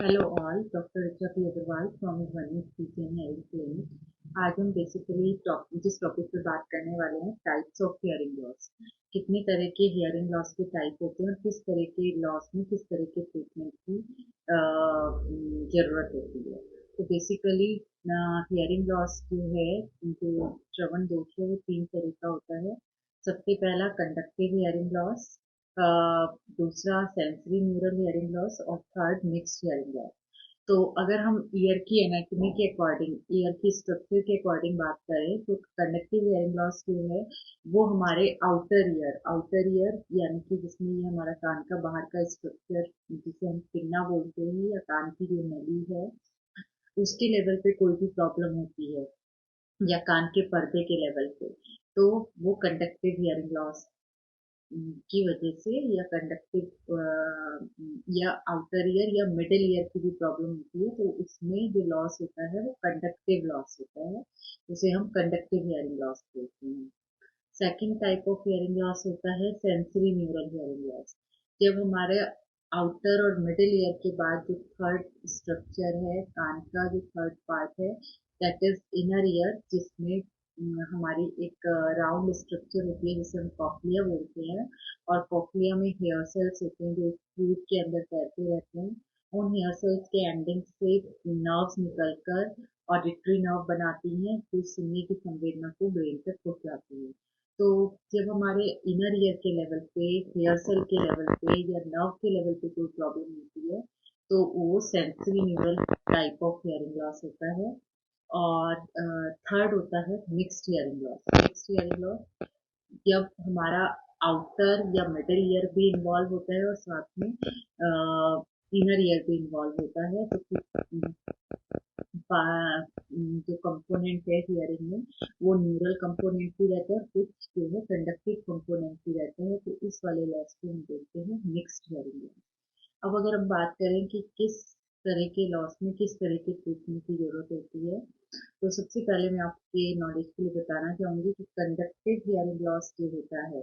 Hello all, doctor Richa P Agarwal from Dhwani speech and health clinic. आज हम basically जिस topic पे बात करने वाले हैं, टाइप्स ऑफ हियरिंग लॉस। कितने तरह के हियरिंग लॉस के टाइप होते हैं और किस तरह के लॉस में किस तरह के ट्रीटमेंट की जरूरत होती है। तो बेसिकली हियरिंग लॉस जो है, जो श्रवण दोष है, वो तीन तरह का होता है। सबसे पहला कंडक्टिव हियरिंग लॉस, दूसरा सेंसरी न्यूरल हियरिंग लॉस और थर्ड मिक्स्ड हियरिंग लॉस। तो अगर हम ईयर की एनाटॉमी के अकॉर्डिंग, ईयर की स्ट्रक्चर के अकॉर्डिंग बात करें, तो कंडक्टिव हियरिंग लॉस जो है वो हमारे आउटर ईयर यानी कि जिसमें ये हमारा कान का बाहर का स्ट्रक्चर, जिसे हम पिन्ना बोलते हैं, या कान की जो नली है, उसके लेवल पे कोई भी प्रॉब्लम होती है, या कान के पर्दे के लेवल पे, तो वो कंडक्टिव हियरिंग लॉस की वजह से, या कंडक्टिव या आउटर ईयर या मिडिल ईयर की भी प्रॉब्लम होती है, तो उसमें जो लॉस होता है वो कंडक्टिव लॉस होता है, उसे हम कंडक्टिव हियरिंग लॉस बोलते हैं। Second type of hearing loss होता है सेंसरी न्यूरल हियरिंग लॉस। जब हमारे आउटर और मिडिल ईयर के बाद जो थर्ड स्ट्रक्चर है, कान का जो थर्ड पार्ट है, दैट इज इनर ईयर, जिसमें हमारी एक राउंड स्ट्रक्चर होती है जिसे हम कॉक्लिया बोलते हैं, और कॉक्लिया में हेयर सेल्स होते हैं जो एक फ्लूइड के अंदर तैरते रहते हैं। उन हेयर सेल्स के एंडिंग से नर्व्स निकलकर ऑडिटरी नर्व बनाती हैं, जो सुनने की संवेदना को ब्रेन तक पहुंचाती है। तो जब हमारे इनर ईयर के लेवल पे, हेयर सेल के लेवल पे या नर्व के लेवल पे कोई प्रॉब्लम होती है, तो वो sensory neural type of hearing loss होता है। और थर्ड होता है mixed hearing loss. Mixed hearing loss जब हमारा आउटर या मिडिल ईयर भी इन्वॉल्व होता है और साथ में इनर ईयर भी इन्वॉल्व होता है, तो जो कंपोनेंट है हियरिंग में, वो न्यूरल कंपोनेंट भी रहता है, कुछ जो है कंडक्टिव कंपोनेंट भी रहता है, तो इस वाले लॉस को हम बोलते हैं मिक्स्ड हियरिंग लॉस। अब अगर हम बात करें कि किस तरह के लॉस में किस तरह के ट्रीटमेंट की जरूरत होती है, तो सबसे पहले मैं आपके नॉलेज के लिए बताना चाहूंगी कि कंडक्टिव हियरिंग लॉस जो होता है,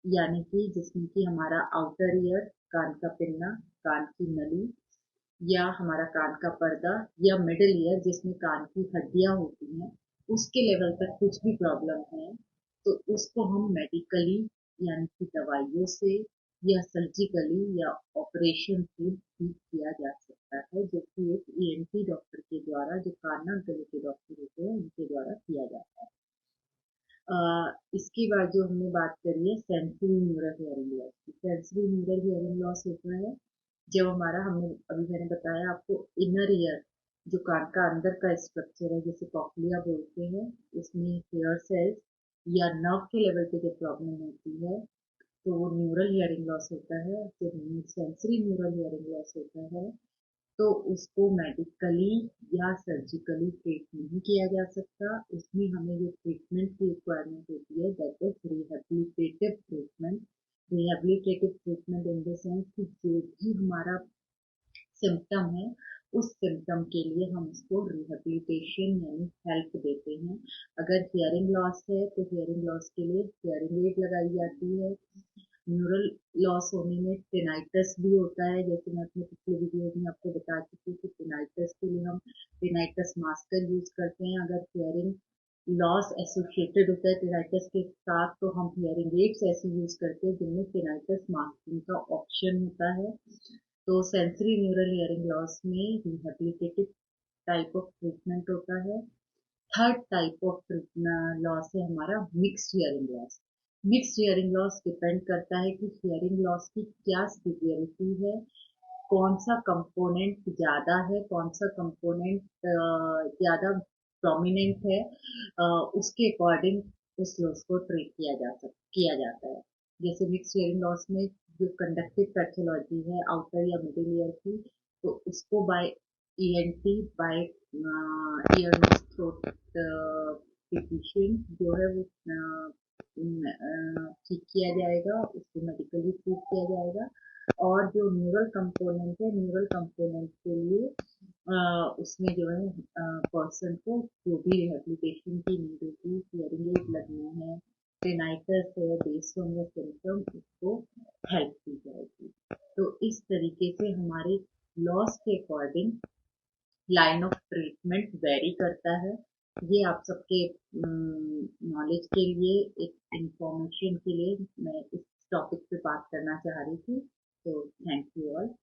यानी कि जिसमें कि हमारा आउटर ईयर, कान का पिन्ना, कान की नली, या हमारा कान का पर्दा, या मिडिल ईयर जिसमें कान की हड्डियां होती हैं, उसके लेवल तक कुछ भी प्रॉब्लम है, तो उसको हम मेडिकली यानी कि दवाइयों से या सर्जिकली या ऑपरेशन से ठीक किया जा सकता है, जो कि एक ईएनटी डॉक्टर के द्वारा, जो कान नाक गले के डॉक्टर होते हैं, उनके द्वारा किया जाता है। इसके बाद जो हमने बात करी है सेंसरी न्यूरल हियरिंग लॉस की, सेंसरी न्यूरल हियरिंग लॉस होता है जब हमारा, हमने अभी मैंने बताया आपको, इनर ईयर, जो कान का अंदर का स्ट्रक्चर है जिसे कॉक्लिया बोलते हैं, उसमें हेयर सेल्स या नर्व के लेवल पे जब प्रॉब्लम होती है, तो वो न्यूरल हियरिंग लॉस होता है। जब सेंसरी न्यूरल हियरिंग लॉस होता है, तो उसको मेडिकली या सर्जिकली ट्रीट नहीं किया जा सकता। उसमें हमें जो ट्रीटमेंट की रिक्वायरमेंट होती है, that is rehabilitative treatment. Rehabilitative treatment in the sense कि जो भी हमारा सिम्टम है, उस सिम्टम के लिए हम उसको रिहेबिलिटेशन यानी हेल्प देते हैं। अगर हियरिंग लॉस है तो हियरिंग लॉस के लिए हियरिंग एड लगाई जाती है। न्यूरल लॉस होने में टिनाइटस भी होता है, जैसे मैं अपने पिछले वीडियो में आपको बता चुकी हूँ कि टिनाइटस के लिए हम टिनाइटस मास्कर यूज करते हैं। अगर हियरिंग लॉस एसोसिएटेड होता है टिनाइटस के साथ, तो हम हियरिंग एड्स ऐसे यूज करते हैं जिनमें टिनाइटस मास्किंग का ऑप्शन होता है। तो सेंसरी न्यूरल हियरिंग लॉस में रिहेबिलिटेटिव टाइप ऑफ ट्रीटमेंट होता है। थर्ड टाइप ऑफ लॉस है हमारा mixed hearing loss. Mixed hearing loss depend करता है कि हियरिंग लॉस की क्या सिवियरिटी है, कौन सा कंपोनेंट ज्यादा है, कौन सा कंपोनेंट ज्यादा प्रोमिनेंट है, उसके अकॉर्डिंग उस लॉस को ट्रीट किया जाता है। जैसे मिक्स हियरिंग लॉस में जो कंडक्टिव पैथोलॉजी है आउटर या मिडिल ईयर की, तो उसको by ENT, by ear nose throat physician जो है वो ठीक किया जाएगा, उसको मेडिकली ठीक किया जाएगा। और जो न्यूरल कंपोनेंट है, न्यूरल कंपोनेंट के लिए उसमें जो है पर्सन को जो भी रिहेबिलिटेशन की नीड होगी, हियरिंग एड लगनी है, टेनाइटस है, बेस्ड ऑन द सिम्टम, उसको हेल्प की जाएगी। तो इस तरीके से हमारे लॉस के according line of treatment very करता है। ये आप सबके नॉलेज के लिए, एक इंफॉर्मेशन के लिए मैं इस टॉपिक पे बात करना चाह रही थी। तो थैंक यू ऑल।